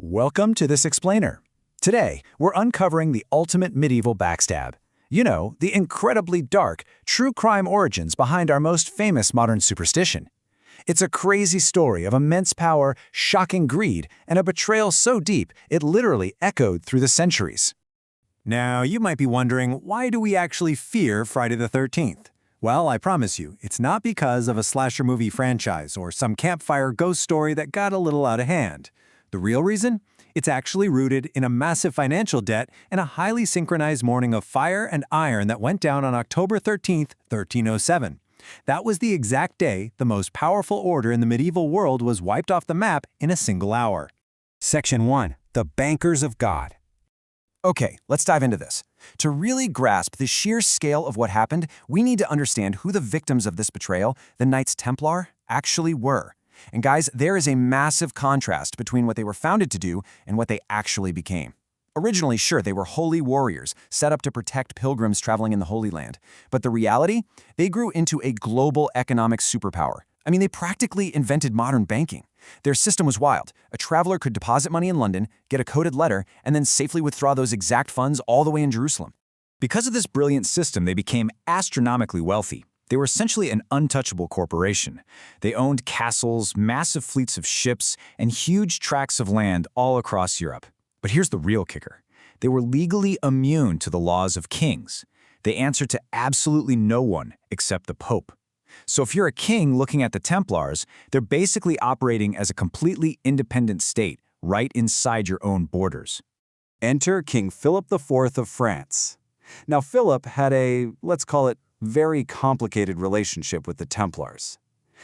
Welcome to This Explainer. Today, we're uncovering the ultimate medieval backstab. You know, the incredibly dark, true crime origins behind our most famous modern superstition. It's a crazy story of immense power, shocking greed, and a betrayal so deep it literally echoed through the centuries. Now, you might be wondering, why do we actually fear Friday the 13th? Well, I promise you, it's not because of a slasher movie franchise or some campfire ghost story that got a little out of hand. The real reason? It's actually rooted in a massive financial debt and a highly synchronized morning of fire and iron that went down on October 13th, 1307. That was the exact day the most powerful order in the medieval world was wiped off the map in a single hour. Section 1. The Bankers of God. Okay, let's dive into this. To really grasp the sheer scale of what happened, we need to understand who the victims of this betrayal, the Knights Templar, actually were. And guys, there is a massive contrast between what they were founded to do and what they actually became. Originally, sure, they were holy warriors, set up to protect pilgrims traveling in the Holy Land. But the reality? They grew into a global economic superpower. I mean, they practically invented modern banking. Their system was wild. A traveler could deposit money in London, get a coded letter, and then safely withdraw those exact funds all the way in Jerusalem. Because of this brilliant system, they became astronomically wealthy. They were essentially an untouchable corporation. They owned castles, massive fleets of ships, and huge tracts of land all across Europe. But here's the real kicker. They were legally immune to the laws of kings. They answered to absolutely no one except the Pope. So if you're a king looking at the Templars, they're basically operating as a completely independent state, right inside your own borders. Enter King Philip IV of France. Now Philip had a, let's call it, very complicated relationship with the Templars.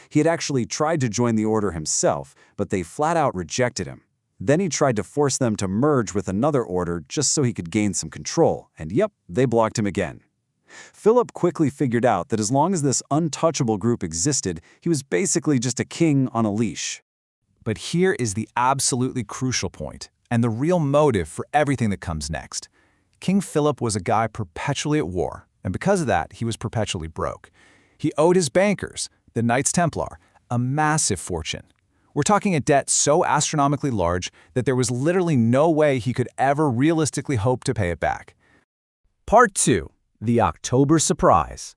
He had actually tried to join the order himself, but they flat out rejected him. Then he tried to force them to merge with another order just so he could gain some control, and yep, they blocked him again. Philip quickly figured out that as long as this untouchable group existed, he was basically just a king on a leash. But here is the absolutely crucial point, and the real motive for everything that comes next. King Philip was a guy perpetually at war, and because of that, he was perpetually broke. He owed his bankers, the Knights Templar, a massive fortune. We're talking a debt so astronomically large that there was literally no way he could ever realistically hope to pay it back. Part 2. The October Surprise.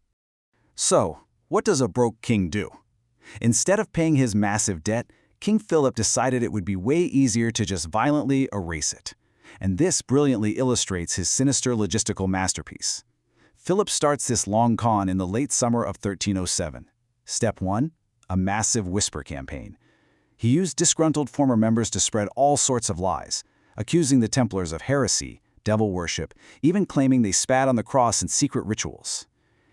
So, what does a broke king do? Instead of paying his massive debt, King Philip decided it would be way easier to just violently erase it. And this brilliantly illustrates his sinister logistical masterpiece. Philip starts this long con in the late summer of 1307. Step 1. A massive whisper campaign. He used disgruntled former members to spread all sorts of lies, accusing the Templars of heresy, devil worship, even claiming they spat on the cross in secret rituals.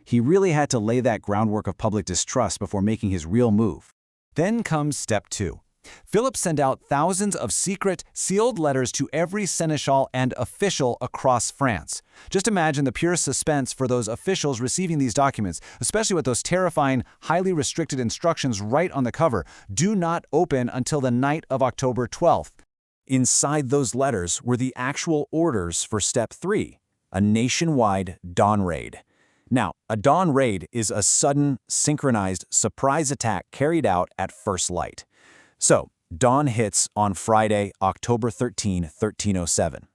He really had to lay that groundwork of public distrust before making his real move. Then comes step 2. Philip sent out thousands of secret, sealed letters to every seneschal and official across France. Just imagine the pure suspense for those officials receiving these documents, especially with those terrifying, highly restricted instructions right on the cover. Do not open until the night of October 12th. Inside those letters were the actual orders for step 3, a nationwide dawn raid. Now, a dawn raid is a sudden, synchronized surprise attack carried out at first light. So, dawn hits on Friday, October 13, 1307.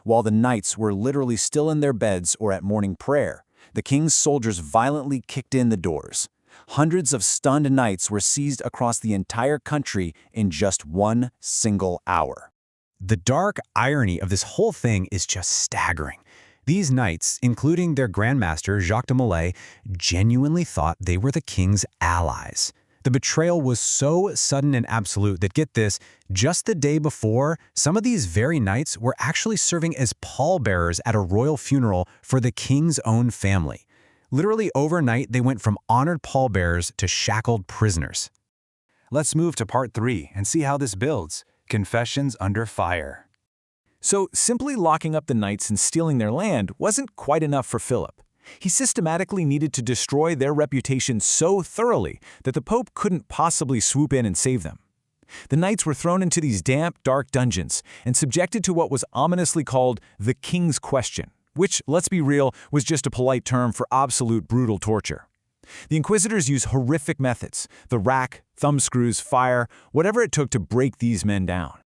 While the knights were literally still in their beds or at morning prayer, the king's soldiers violently kicked in the doors. Hundreds of stunned knights were seized across the entire country in just one single hour. The dark irony of this whole thing is just staggering. These knights, including their grandmaster Jacques de Molay, genuinely thought they were the king's allies. The betrayal was so sudden and absolute that, get this, just the day before, some of these very knights were actually serving as pallbearers at a royal funeral for the king's own family. Literally overnight, they went from honored pallbearers to shackled prisoners. Let's move to part 3 and see how this builds. Confessions under fire. So, simply locking up the knights and stealing their land wasn't quite enough for Philip. He systematically needed to destroy their reputation so thoroughly that the Pope couldn't possibly swoop in and save them. The knights were thrown into these damp, dark dungeons and subjected to what was ominously called the King's Question, which, let's be real, was just a polite term for absolute brutal torture. The Inquisitors used horrific methods, the rack, thumbscrews, fire, whatever it took to break these men down.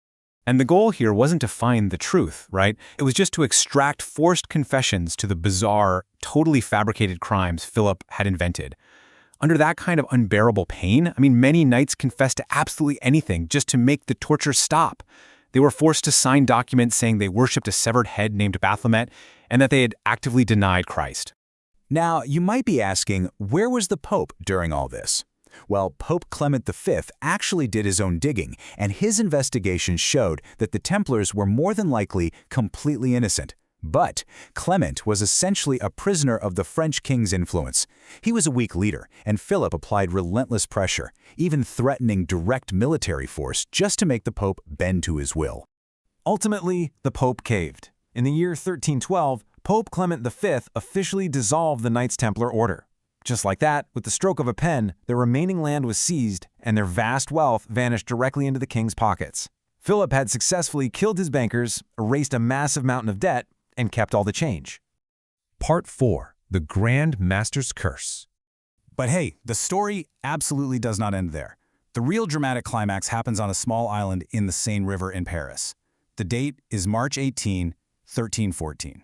And the goal here wasn't to find the truth, right? It was just to extract forced confessions to the bizarre, totally fabricated crimes Philip had invented. Under that kind of unbearable pain, many knights confessed to absolutely anything just to make the torture stop. They were forced to sign documents saying they worshipped a severed head named Baphomet and that they had actively denied Christ. Now, you might be asking, where was the Pope during all this? Well, Pope Clement V actually did his own digging, and his investigation showed that the Templars were more than likely completely innocent. But Clement was essentially a prisoner of the French king's influence. He was a weak leader, and Philip applied relentless pressure, even threatening direct military force just to make the Pope bend to his will. Ultimately, the Pope caved. In the year 1312, Pope Clement V officially dissolved the Knights Templar Order. Just like that, with the stroke of a pen, their remaining land was seized, and their vast wealth vanished directly into the king's pockets. Philip had successfully killed his bankers, erased a massive mountain of debt, and kept all the change. Part 4. The Grand Master's Curse. But hey, the story absolutely does not end there. The real dramatic climax happens on a small island in the Seine River in Paris. The date is March 18, 1314.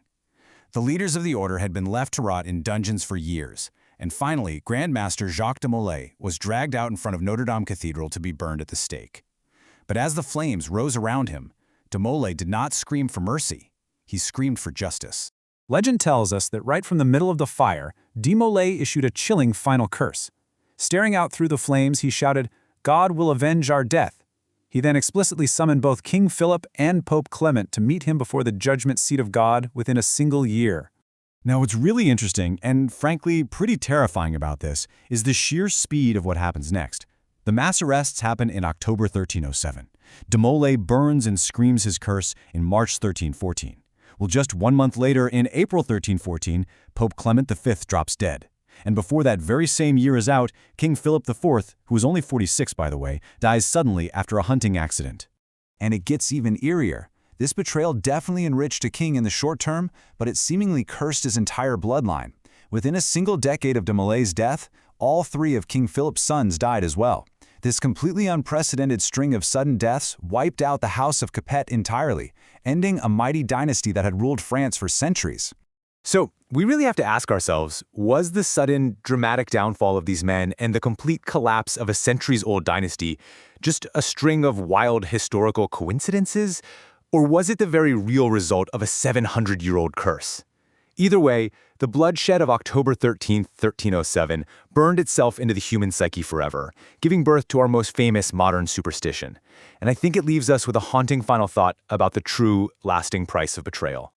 The leaders of the order had been left to rot in dungeons for years, and finally, Grand Master Jacques de Molay was dragged out in front of Notre Dame Cathedral to be burned at the stake. But as the flames rose around him, de Molay did not scream for mercy. He screamed for justice. Legend tells us that right from the middle of the fire, de Molay issued a chilling final curse. Staring out through the flames, he shouted, "God will avenge our death." He then explicitly summoned both King Philip and Pope Clement to meet him before the judgment seat of God within a single year. Now, what's really interesting, and frankly pretty terrifying about this, is the sheer speed of what happens next. The mass arrests happen in October 1307. De Molay burns and screams his curse in March 1314. Well, just 1 month later, in April 1314, Pope Clement V drops dead. And before that very same year is out, King Philip IV, who was only 46 by the way, dies suddenly after a hunting accident. And it gets even eerier. This betrayal definitely enriched a king in the short term, but it seemingly cursed his entire bloodline. Within a single decade of de Molay's death, all 3 of King Philip's sons died as well. This completely unprecedented string of sudden deaths wiped out the House of Capet entirely, ending a mighty dynasty that had ruled France for centuries. So, we really have to ask ourselves, was the sudden, dramatic downfall of these men and the complete collapse of a centuries-old dynasty just a string of wild historical coincidences? Or was it the very real result of a 700-year-old curse? Either way, the bloodshed of October 13, 1307 burned itself into the human psyche forever, giving birth to our most famous modern superstition. And I think it leaves us with a haunting final thought about the true, lasting price of betrayal.